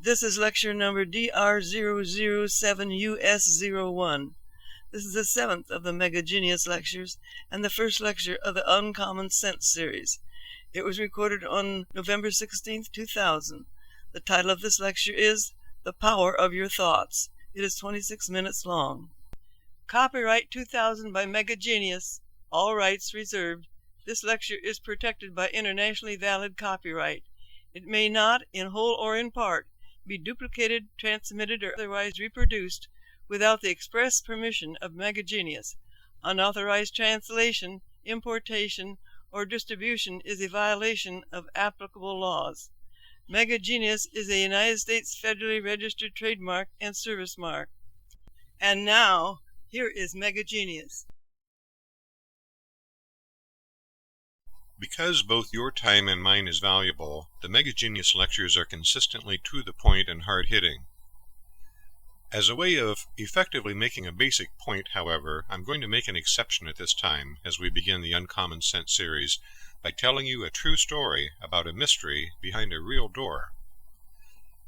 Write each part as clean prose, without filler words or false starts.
This is lecture number DR007US01. This is the 7th of the Mega Genius lectures and the first lecture of the Uncommon Sense series. It was recorded on November 16th, 2000. The title of this lecture is The Power of Your Thoughts. It is 26 minutes long. Copyright 2000 by Mega Genius. All rights reserved. This lecture is protected by internationally valid copyright. It may not, in whole or in part, be duplicated, transmitted, or otherwise reproduced without the express permission of Mega Genius. Unauthorized translation, importation, or distribution is a violation of applicable laws. Mega Genius is a United States federally registered trademark and service mark. And now, here is Mega Genius. Because both your time and mine is valuable, the Mega Genius lectures are consistently to the point and hard-hitting. As a way of effectively making a basic point, however, I'm going to make an exception at this time as we begin the Uncommon Sense series by telling you a true story about a mystery behind a real door.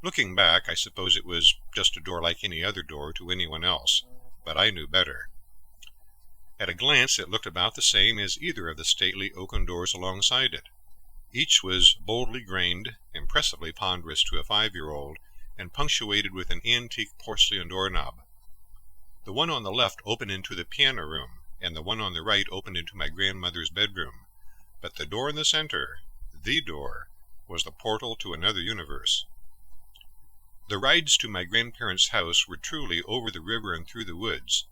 Looking back, I suppose it was just a door like any other door to anyone else, but I knew better. At a glance, it looked about the same as either of the stately oaken doors alongside it. Each was boldly grained, impressively ponderous to a 5-year-old, and punctuated with an antique porcelain doorknob. The one on the left opened into the piano room, and the one on the right opened into my grandmother's bedroom. But the door in the center, the door, was the portal to another universe. The rides to my grandparents' house were truly over the river and through the woods.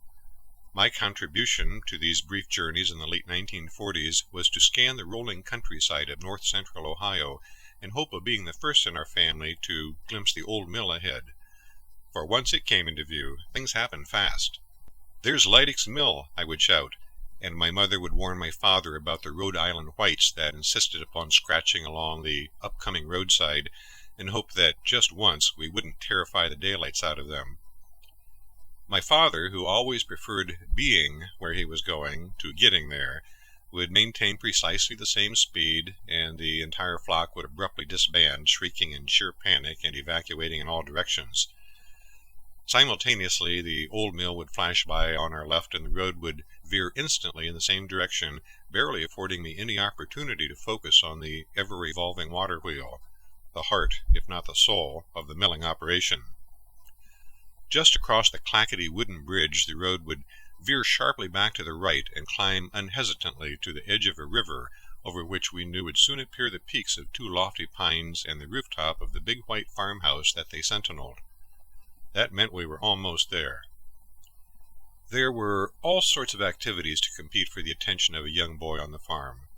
My contribution to these brief journeys in the late 1940s was to scan the rolling countryside of north-central Ohio in hope of being the first in our family to glimpse the old mill ahead. For once it came into view, things happened fast. "There's Leidig's Mill," I would shout, and my mother would warn my father about the Rhode Island whites that insisted upon scratching along the upcoming roadside in hope that just once we wouldn't terrify the daylights out of them. My father, who always preferred being where he was going to getting there, would maintain precisely the same speed, and the entire flock would abruptly disband, shrieking in sheer panic and evacuating in all directions. Simultaneously, the old mill would flash by on our left, and the road would veer instantly in the same direction, barely affording me any opportunity to focus on the ever-revolving water wheel, the heart, if not the soul, of the milling operation. Just across the clackety wooden bridge, the road would veer sharply back to the right and climb unhesitantly to the edge of a river over which we knew would soon appear the peaks of 2 lofty pines and the rooftop of the big white farmhouse that they sentineled. That meant we were almost there. There were all sorts of activities to compete for the attention of a young boy on the farm.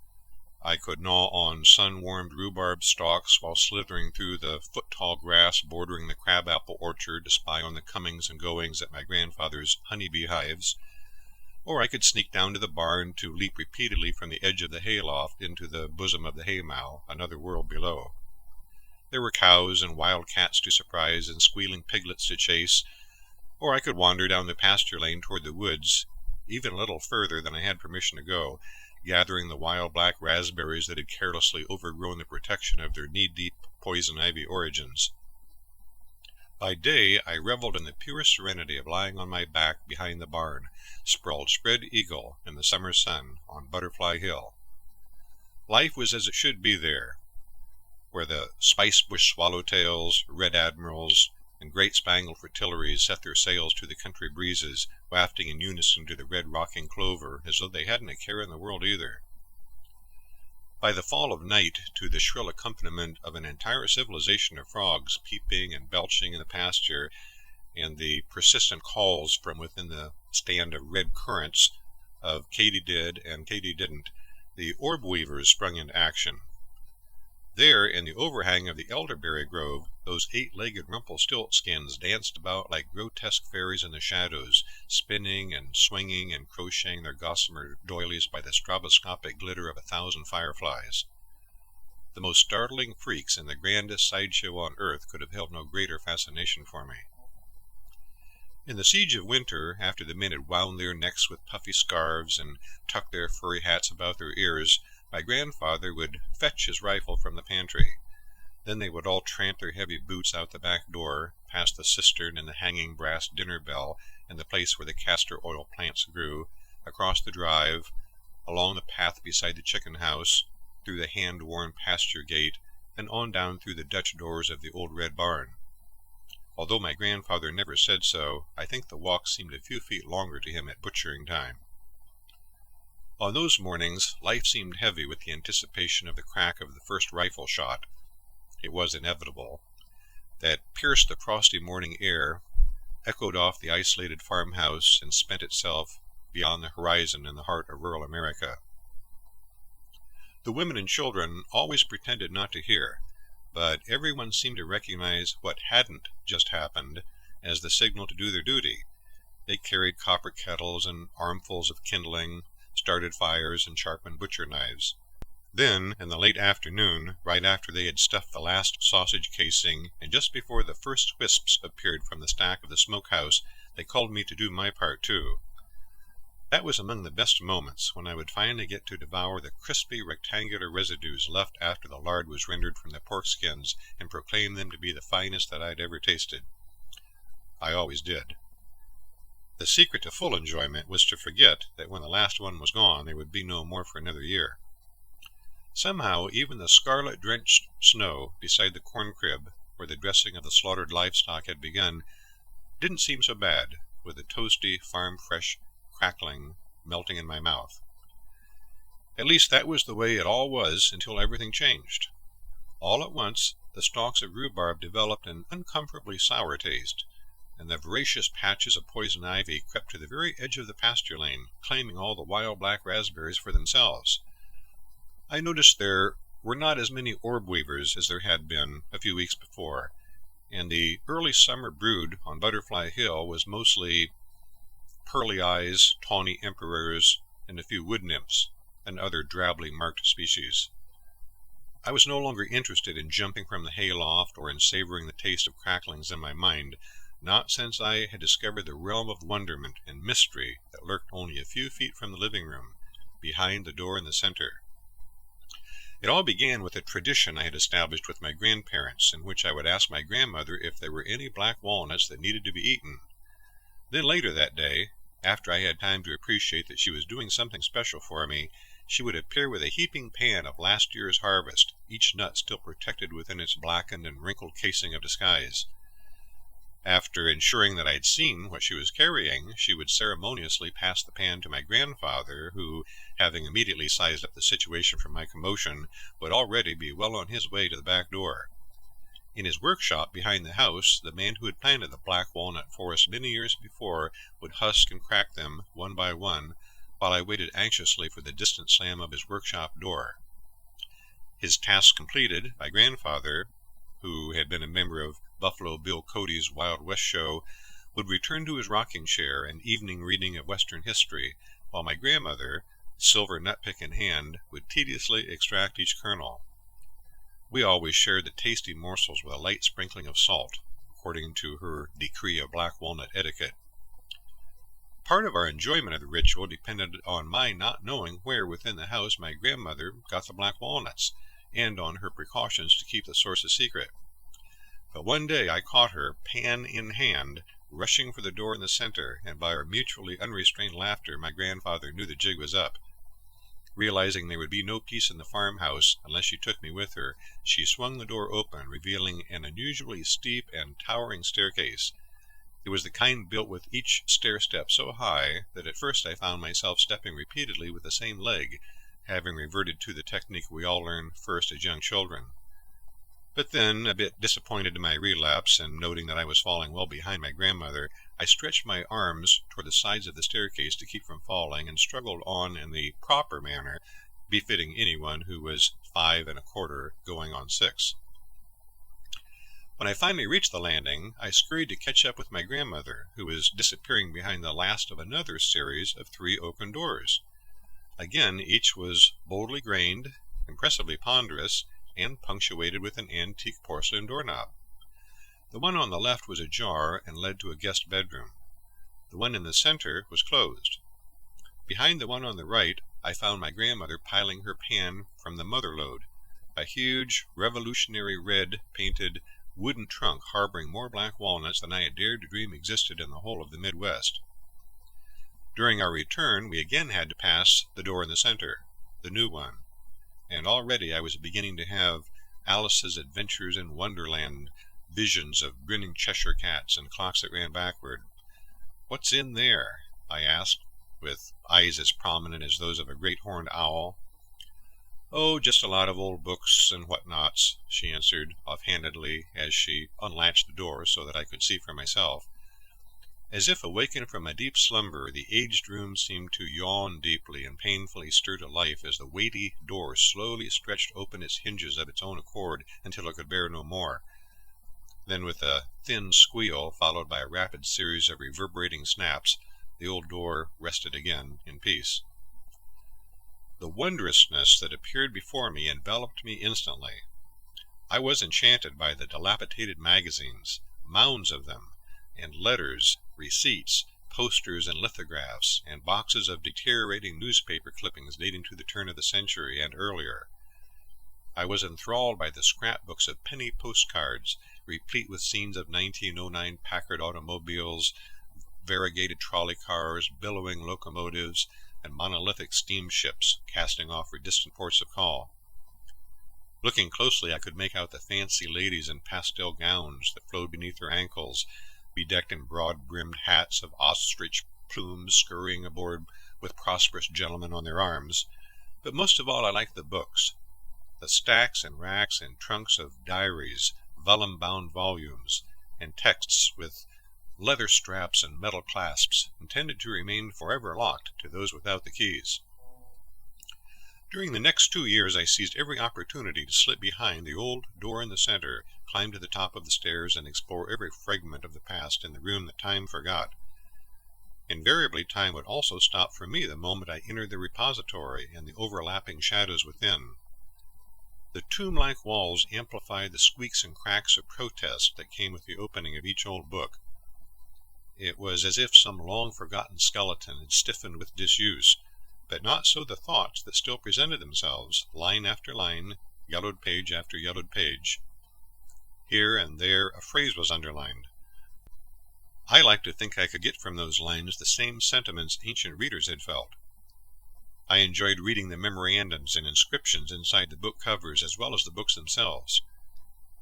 I could gnaw on sun-warmed rhubarb stalks while slithering through the foot-tall grass bordering the crabapple orchard to spy on the comings and goings at my grandfather's honey-bee hives, or I could sneak down to the barn to leap repeatedly from the edge of the hayloft into the bosom of the haymow, another world below. There were cows and wild cats to surprise and squealing piglets to chase, or I could wander down the pasture lane toward the woods, even a little further than I had permission to go, gathering the wild black raspberries that had carelessly overgrown the protection of their knee-deep poison ivy origins. By day, I reveled in the pure serenity of lying on my back behind the barn, sprawled spread-eagle in the summer sun on Butterfly Hill. Life was as it should be there, where the spice-bush swallowtails, red admirals, and great spangled fritillaries set their sails to the country breezes, wafting in unison to the red rocking clover, as though they hadn't a care in the world either. By the fall of night, to the shrill accompaniment of an entire civilization of frogs peeping and belching in the pasture, and the persistent calls from within the stand of red currants of Katy did and Katy didn't, the orb weavers sprung into action. There, in the overhang of the elderberry grove, those 8-legged Rumpelstiltskins danced about like grotesque fairies in the shadows, spinning and swinging and crocheting their gossamer doilies by the stroboscopic glitter of 1,000 fireflies. The most startling freaks in the grandest sideshow on earth could have held no greater fascination for me. In the siege of winter, after the men had wound their necks with puffy scarves and tucked their furry hats about their ears, my grandfather would fetch his rifle from the pantry. Then they would all tramp their heavy boots out the back door, past the cistern and the hanging brass dinner bell and the place where the castor oil plants grew, across the drive, along the path beside the chicken house, through the hand-worn pasture gate, and on down through the Dutch doors of the old red barn. Although my grandfather never said so, I think the walk seemed a few feet longer to him at butchering time. On those mornings life seemed heavy with the anticipation of the crack of the first rifle shot. It was inevitable. That pierced the frosty morning air, echoed off the isolated farmhouse, and spent itself beyond the horizon in the heart of rural America. The women and children always pretended not to hear, but everyone seemed to recognize what hadn't just happened as the signal to do their duty. They carried copper kettles and armfuls of kindling, started fires, and sharpened butcher knives. Then, in the late afternoon, right after they had stuffed the last sausage casing, and just before the first wisps appeared from the stack of the smokehouse, they called me to do my part too. That was among the best moments, when I would finally get to devour the crispy rectangular residues left after the lard was rendered from the pork skins, and proclaim them to be the finest that I'd ever tasted. I always did. The secret to full enjoyment was to forget that when the last one was gone there would be no more for another year. Somehow even the scarlet-drenched snow beside the corn crib, where the dressing of the slaughtered livestock had begun, didn't seem so bad, with the toasty, farm-fresh crackling melting in my mouth. At least that was the way it all was until everything changed. All at once the stalks of rhubarb developed an uncomfortably sour taste, and the voracious patches of poison ivy crept to the very edge of the pasture lane, claiming all the wild black raspberries for themselves. I noticed there were not as many orb weavers as there had been a few weeks before, and the early summer brood on Butterfly Hill was mostly pearly eyes, tawny emperors, and a few wood nymphs, and other drably marked species. I was no longer interested in jumping from the hayloft or in savoring the taste of cracklings in my mind, not since I had discovered the realm of wonderment and mystery that lurked only a few feet from the living room, behind the door in the center. It all began with a tradition I had established with my grandparents, in which I would ask my grandmother if there were any black walnuts that needed to be eaten. Then later that day, after I had time to appreciate that she was doing something special for me, she would appear with a heaping pan of last year's harvest, each nut still protected within its blackened and wrinkled casing of disguise. After ensuring that I had seen what she was carrying, she would ceremoniously pass the pan to my grandfather, who, having immediately sized up the situation from my commotion, would already be well on his way to the back door. In his workshop behind the house, the man who had planted the black walnut forest many years before would husk and crack them one by one, while I waited anxiously for the distant slam of his workshop door. His task completed, my grandfather, who had been a member of Buffalo Bill Cody's Wild West show, would return to his rocking chair and evening reading of Western history, while my grandmother, silver nutpick in hand, would tediously extract each kernel. We always shared the tasty morsels with a light sprinkling of salt, according to her decree of black walnut etiquette. Part of our enjoyment of the ritual depended on my not knowing where within the house my grandmother got the black walnuts, and on her precautions to keep the source a secret. But one day I caught her, pan in hand, rushing for the door in the center, and by our mutually unrestrained laughter my grandfather knew the jig was up. Realizing there would be no peace in the farmhouse unless she took me with her, she swung the door open, revealing an unusually steep and towering staircase. It was the kind built with each stair-step so high that at first I found myself stepping repeatedly with the same leg, having reverted to the technique we all learned first as young children. But then, a bit disappointed in my relapse, and noting that I was falling well behind my grandmother, I stretched my arms toward the sides of the staircase to keep from falling, and struggled on in the proper manner, befitting anyone who was 5 1/4 going on 6. When I finally reached the landing, I scurried to catch up with my grandmother, who was disappearing behind the last of another series of 3 open doors. Again, each was boldly grained, impressively ponderous, and punctuated with an antique porcelain doorknob. The one on the left was ajar and led to a guest bedroom. The one in the center was closed. Behind the one on the right, I found my grandmother piling her pan from the mother lode, a huge revolutionary red painted wooden trunk harboring more black walnuts than I had dared to dream existed in the whole of the Midwest. During our return we again had to pass the door in the center, the new one, and already I was beginning to have Alice's Adventures in Wonderland visions of grinning Cheshire cats and clocks that ran backward. "What's in there?" I asked, with eyes as prominent as those of a great horned owl. "Oh, just a lot of old books and what-nots," she answered offhandedly as she unlatched the door so that I could see for myself. As if awakened from a deep slumber, the aged room seemed to yawn deeply and painfully stir to life as the weighty door slowly stretched open its hinges of its own accord until it could bear no more. Then, with a thin squeal, followed by a rapid series of reverberating snaps, the old door rested again in peace. The wondrousness that appeared before me enveloped me instantly. I was enchanted by the dilapidated magazines, mounds of them, and letters, receipts, posters and lithographs, and boxes of deteriorating newspaper clippings dating to the turn of the century and earlier. I was enthralled by the scrapbooks of penny postcards, replete with scenes of 1909 Packard automobiles, variegated trolley cars, billowing locomotives, and monolithic steamships casting off for distant ports of call. Looking closely, I could make out the fancy ladies in pastel gowns that flowed beneath their ankles, bedecked in broad-brimmed hats of ostrich plumes, scurrying aboard with prosperous gentlemen on their arms. But most of all I liked the books, the stacks and racks and trunks of diaries, vellum-bound volumes, and texts with leather straps and metal clasps, intended to remain forever locked to those without the keys. During the next 2 years I seized every opportunity to slip behind the old door in the center, climb to the top of the stairs, and explore every fragment of the past in the room that time forgot. Invariably time would also stop for me the moment I entered the repository and the overlapping shadows within. The tomb-like walls amplified the squeaks and cracks of protest that came with the opening of each old book. It was as if some long-forgotten skeleton had stiffened with disuse, but not so the thoughts that still presented themselves, line after line, yellowed page after yellowed page. Here and there a phrase was underlined. I liked to think I could get from those lines the same sentiments ancient readers had felt. I enjoyed reading the memorandums and inscriptions inside the book covers as well as the books themselves.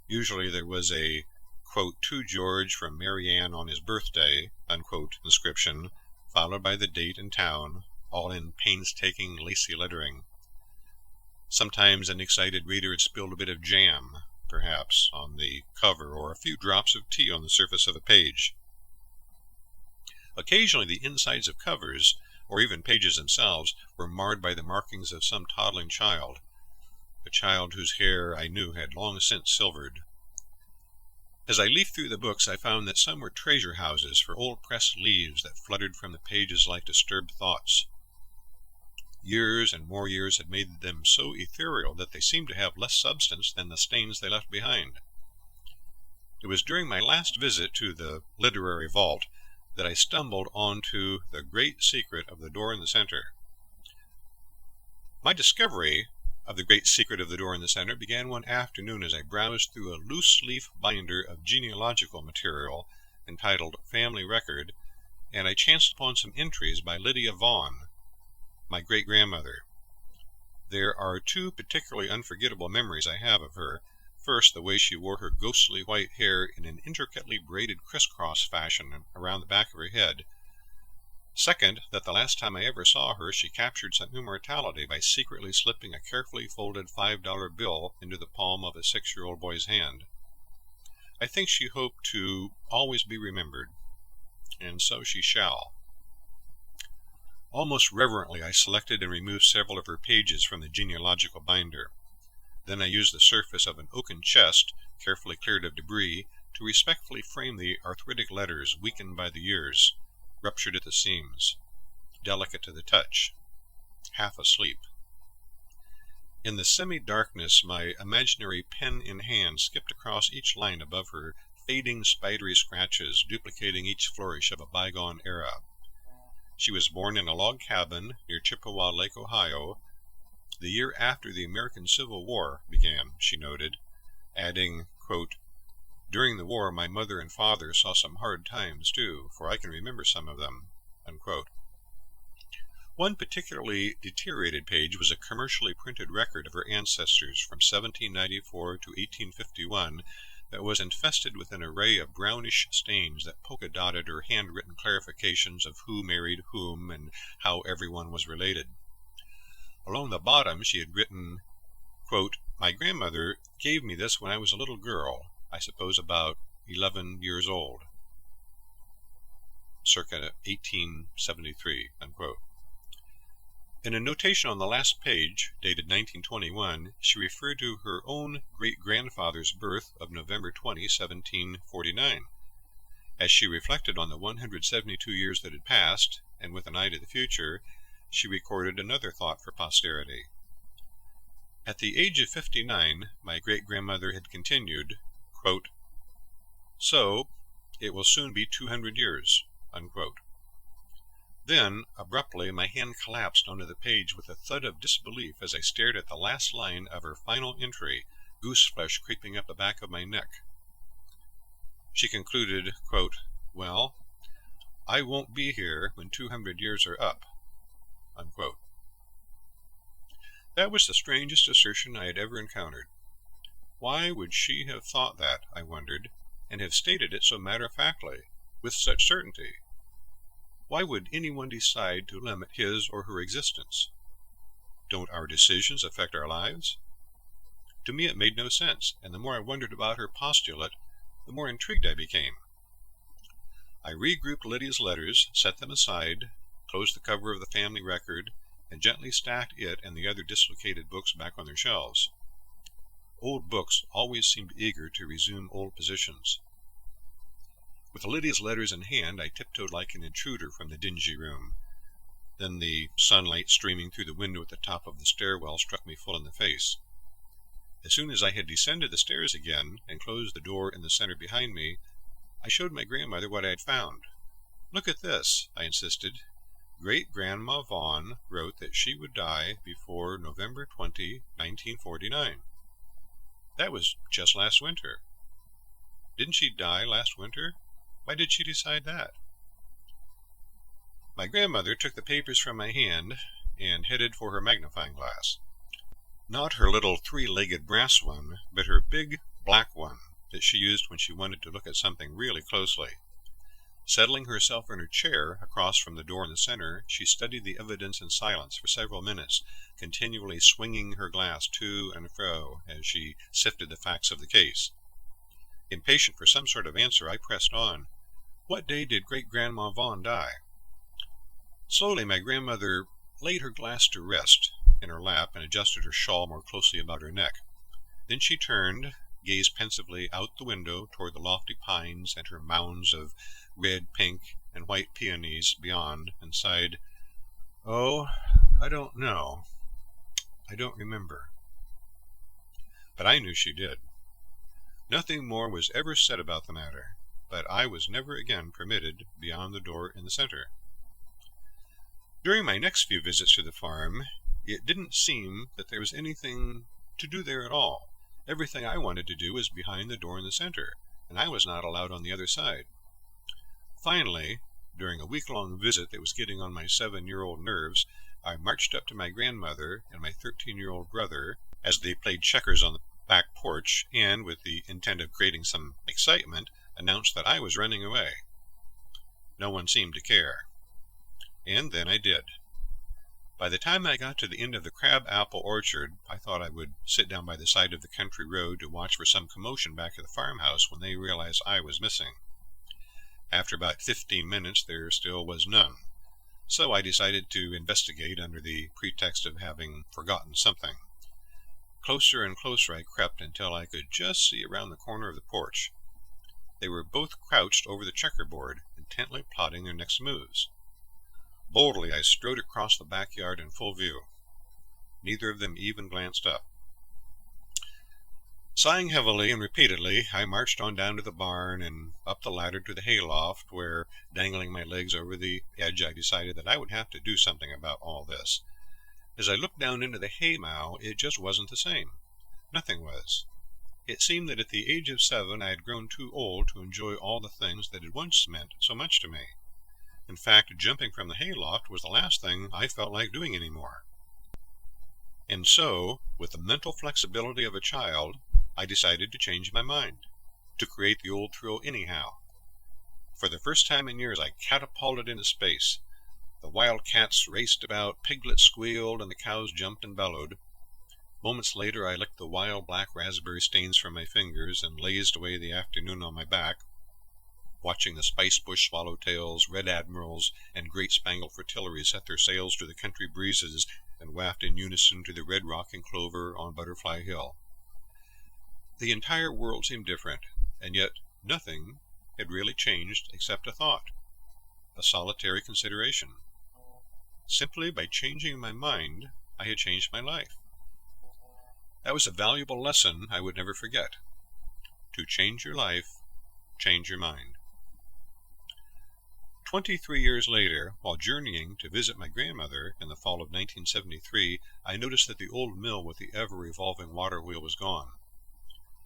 Usually there was a, quote, "To George from Mary Ann on his birthday," unquote, inscription, followed by the date and town, all in painstaking, lacy lettering. Sometimes an excited reader had spilled a bit of jam, perhaps, on the cover, or a few drops of tea on the surface of a page. Occasionally the insides of covers, or even pages themselves, were marred by the markings of some toddling child, a child whose hair I knew had long since silvered. As I leafed through the books I found that some were treasure houses for old pressed leaves that fluttered from the pages like disturbed thoughts. Years and more years had made them so ethereal that they seemed to have less substance than the stains they left behind. It was during my last visit to the literary vault that I stumbled onto The Great Secret of the Door in the Center. My discovery of The Great Secret of the Door in the Center began one afternoon as I browsed through a loose-leaf binder of genealogical material entitled Family Record, and I chanced upon some entries by Lydia Vaughan, my great-grandmother. There are two particularly unforgettable memories I have of her. First, the way she wore her ghostly white hair in an intricately braided crisscross fashion around the back of her head. Second, that the last time I ever saw her she captured some immortality by secretly slipping a carefully folded $5 bill into the palm of a 6-year-old boy's hand. I think she hoped to always be remembered, and so she shall. Almost reverently I selected and removed several of her pages from the genealogical binder. Then I used the surface of an oaken chest, carefully cleared of debris, to respectfully frame the arthritic letters weakened by the years, ruptured at the seams, delicate to the touch, half asleep. In the semi-darkness my imaginary pen in hand skipped across each line above her, fading spidery scratches, duplicating each flourish of a bygone era. She was born in a log cabin near Chippewa Lake, Ohio, the year after the American Civil War began, she noted, adding, quote, "During the war, my mother and father saw some hard times, too, for I can remember some of them," unquote. One particularly deteriorated page was a commercially printed record of her ancestors from 1794 to 1851 that was infested with an array of brownish stains that polka-dotted her handwritten clarifications of who married whom and how everyone was related. Along the bottom she had written, quote, "My grandmother gave me this when I was a little girl, I suppose about 11 years old, circa 1873, unquote. In a notation on the last page, dated 1921, she referred to her own great-grandfather's birth of November 20, 1749. As she reflected on the 172 years that had passed, and with an eye to the future, she recorded another thought for posterity. At the age of 59, my great-grandmother had continued, quote, "So, it will soon be 200 years, unquote. Then, abruptly, my hand collapsed onto the page with a thud of disbelief as I stared at the last line of her final entry, goose-flesh creeping up the back of my neck. She concluded, quote, "Well, I won't be here when 200 years are up," unquote. That was the strangest assertion I had ever encountered. Why would she have thought that, I wondered, and have stated it so matter-of-factly, with such certainty? Why would anyone decide to limit his or her existence? Don't our decisions affect our lives? To me it made no sense, and the more I wondered about her postulate, the more intrigued I became. I regrouped Lydia's letters, set them aside, closed the cover of the family record, and gently stacked it and the other dislocated books back on their shelves. Old books always seemed eager to resume old positions. With Lydia's letters in hand, I tiptoed like an intruder from the dingy room. Then the sunlight streaming through the window at the top of the stairwell struck me full in the face. As soon as I had descended the stairs again and closed the door in the center behind me, I showed my grandmother what I had found. "Look at this," I insisted. "Great-Grandma Vaughan wrote that she would die before November 20, 1949. That was just last winter. Didn't she die last winter? Why did she decide that?" My grandmother took the papers from my hand and headed for her magnifying glass. Not her little three-legged brass one, but her big black one that she used when she wanted to look at something really closely. Settling herself in her chair across from the door in the center, she studied the evidence in silence for several minutes, continually swinging her glass to and fro as she sifted the facts of the case. Impatient for some sort of answer, I pressed on. "What day did Great-Grandma Vaughan die?" Slowly my grandmother laid her glass to rest in her lap and adjusted her shawl more closely about her neck. Then she turned, gazed pensively out the window toward the lofty pines and her mounds of red, pink, and white peonies beyond, and sighed, "Oh, I don't know. I don't remember." But I knew she did. Nothing more was ever said about the matter, but I was never again permitted beyond the door in the center. During my next few visits to the farm, it didn't seem that there was anything to do there at all. Everything I wanted to do was behind the door in the center, and I was not allowed on the other side. Finally, during a week-long visit that was getting on my 7-year-old nerves, I marched up to my grandmother and my 13-year-old brother as they played checkers on the back porch, and, with the intent of creating some excitement, announced that I was running away. No one seemed to care. And then I did. By the time I got to the end of the crab-apple orchard, I thought I would sit down by the side of the country road to watch for some commotion back at the farmhouse when they realized I was missing. After about 15 minutes, there still was none. So I decided to investigate under the pretext of having forgotten something. Closer and closer I crept until I could just see around the corner of the porch. They were both crouched over the checkerboard, intently plotting their next moves. Boldly I strode across the backyard in full view. Neither of them even glanced up. Sighing heavily and repeatedly, I marched on down to the barn and up the ladder to the hayloft, where, dangling my legs over the edge, I decided that I would have to do something about all this. As I looked down into the haymow, it just wasn't the same. Nothing was. It seemed that at the age of 7 I had grown too old to enjoy all the things that had once meant so much to me. In fact, jumping from the hayloft was the last thing I felt like doing anymore. And so, with the mental flexibility of a child, I decided to change my mind, to create the old thrill anyhow. For the first time in years, I catapulted into space. The wild cats raced about, piglets squealed, and the cows jumped and bellowed. Moments later, I licked the wild black raspberry stains from my fingers and lazed away the afternoon on my back, watching the spicebush swallowtails, red admirals, and great spangled fritillaries set their sails to the country breezes and waft in unison to the red rock and clover on Butterfly Hill. The entire world seemed different, and yet nothing had really changed except a thought, a solitary consideration. Simply by changing my mind, I had changed my life. That was a valuable lesson I would never forget. To change your life, change your mind. 23 years later, while journeying to visit my grandmother in the fall of 1973, I noticed that the old mill with the ever-revolving water wheel was gone.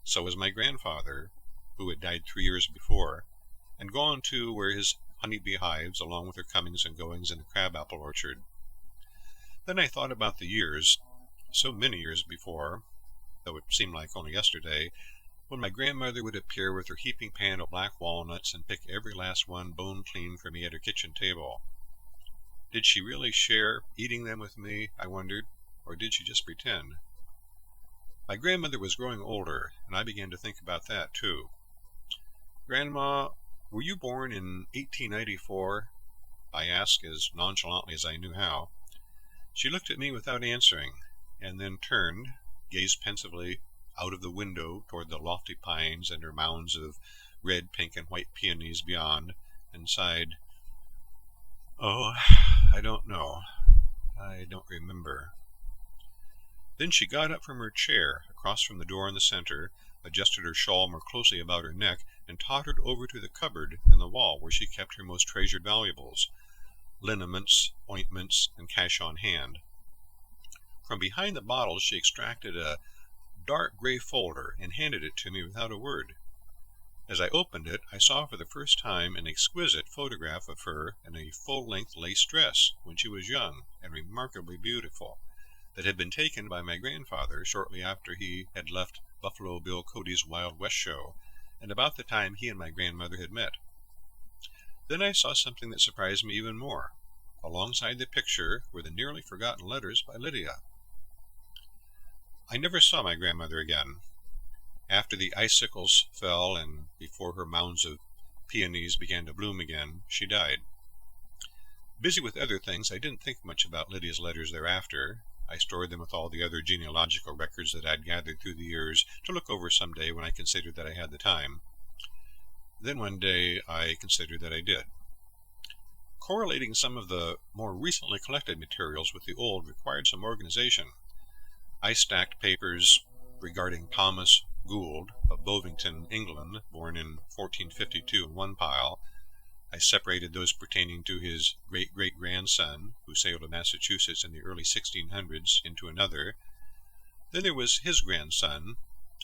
So was my grandfather, who had died 3 years before, and gone to where his honeybee hives, along with their comings and goings in the crabapple orchard. Then I thought about the years, so many years before, though it seemed like only yesterday, when my grandmother would appear with her heaping pan of black walnuts and pick every last one bone clean for me at her kitchen table. Did she really share eating them with me, I wondered, or did she just pretend? My grandmother was growing older, and I began to think about that, too. "Grandma, were you born in 1894? I asked as nonchalantly as I knew how. She looked at me without answering, and then turned, gazed pensively out of the window toward the lofty pines and her mounds of red, pink, and white peonies beyond, and sighed, "Oh, I don't know. I don't remember." Then she got up from her chair, across from the door in the center, adjusted her shawl more closely about her neck, and tottered over to the cupboard in the wall where she kept her most treasured valuables, liniments, ointments, and cash on hand. From behind the bottles she extracted a dark gray folder and handed it to me without a word. As I opened it, I saw for the first time an exquisite photograph of her in a full-length lace dress when she was young and remarkably beautiful, that had been taken by my grandfather shortly after he had left Buffalo Bill Cody's Wild West show, and about the time he and my grandmother had met. Then I saw something that surprised me even more. Alongside the picture were the nearly forgotten letters by Lydia. I never saw my grandmother again. After the icicles fell and before her mounds of peonies began to bloom again, she died. Busy with other things, I didn't think much about Lydia's letters thereafter. I stored them with all the other genealogical records that I'd gathered through the years to look over some day when I considered that I had the time. Then one day I considered that I did. Correlating some of the more recently collected materials with the old required some organization. I stacked papers regarding Thomas Gould of Bovington, England, born in 1452 in one pile. I separated those pertaining to his great-great-grandson, who sailed to Massachusetts in the early 1600s, into another. Then there was his grandson,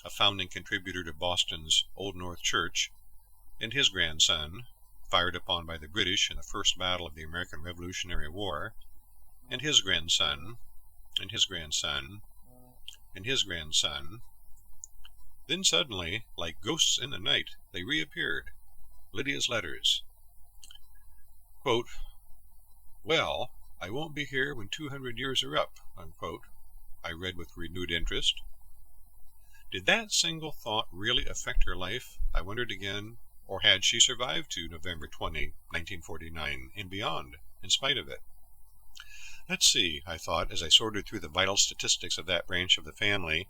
a founding contributor to Boston's Old North Church, and his grandson, fired upon by the British in the first battle of the American Revolutionary War, and his grandson, and his grandson, and his grandson. Then suddenly, like ghosts in the night, they reappeared. Lydia's letters. Quote, "Well, I won't be here when 200 years are up," unquote, I read with renewed interest. Did that single thought really affect her life, I wondered again, or had she survived to November 20, 1949, and beyond, in spite of it? Let's see, I thought, as I sorted through the vital statistics of that branch of the family,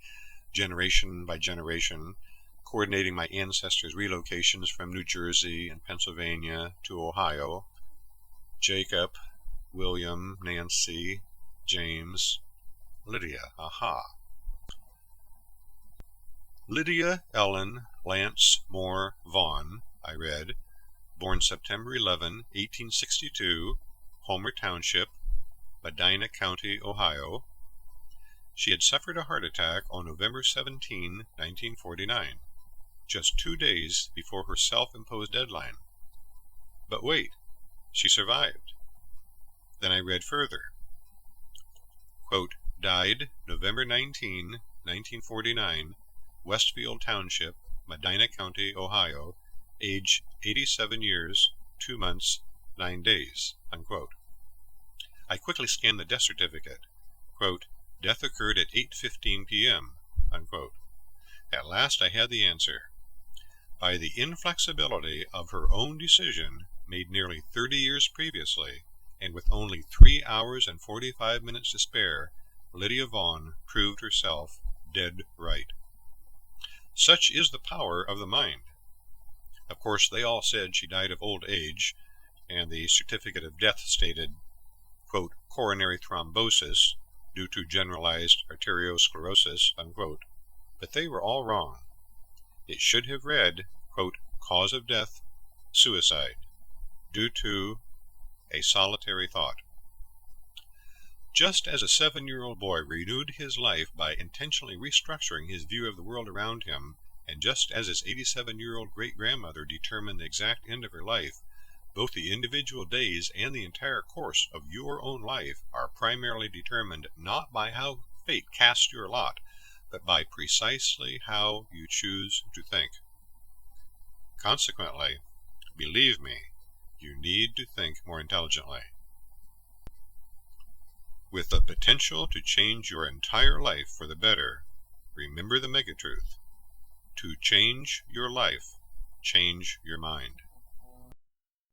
generation by generation, coordinating my ancestors' relocations from New Jersey and Pennsylvania to Ohio. Jacob, William, Nancy, James, Lydia, aha. Lydia Ellen Lance Moore Vaughn, I read, born September 11, 1862, Homer Township, Medina County, Ohio. She had suffered a heart attack on November 17, 1949, just 2 days before her self-imposed deadline. But wait, she survived. Then I read further. Quote, died November 19, 1949, Westfield Township, Medina County, Ohio, age 87 years, 2 months, 9 days, unquote. I quickly scanned the death certificate. Quote, death occurred at 8:15 p.m., unquote. At last I had the answer. By the inflexibility of her own decision, made nearly 30 years previously, and with only 3 hours and 45 minutes to spare, Lydia Vaughn proved herself dead right. Such is the power of the mind. Of course, they all said she died of old age, and the certificate of death stated, quote, coronary thrombosis due to generalized arteriosclerosis, unquote. But they were all wrong. It should have read, quote, cause of death, suicide, due to a solitary thought. Just as a 7-year-old boy renewed his life by intentionally restructuring his view of the world around him, and just as his 87-year-old great-grandmother determined the exact end of her life, both the individual days and the entire course of your own life are primarily determined not by how fate casts your lot, but by precisely how you choose to think. Consequently, believe me, you need to think more intelligently. With the potential to change your entire life for the better, remember the megatruth. To change your life, change your mind.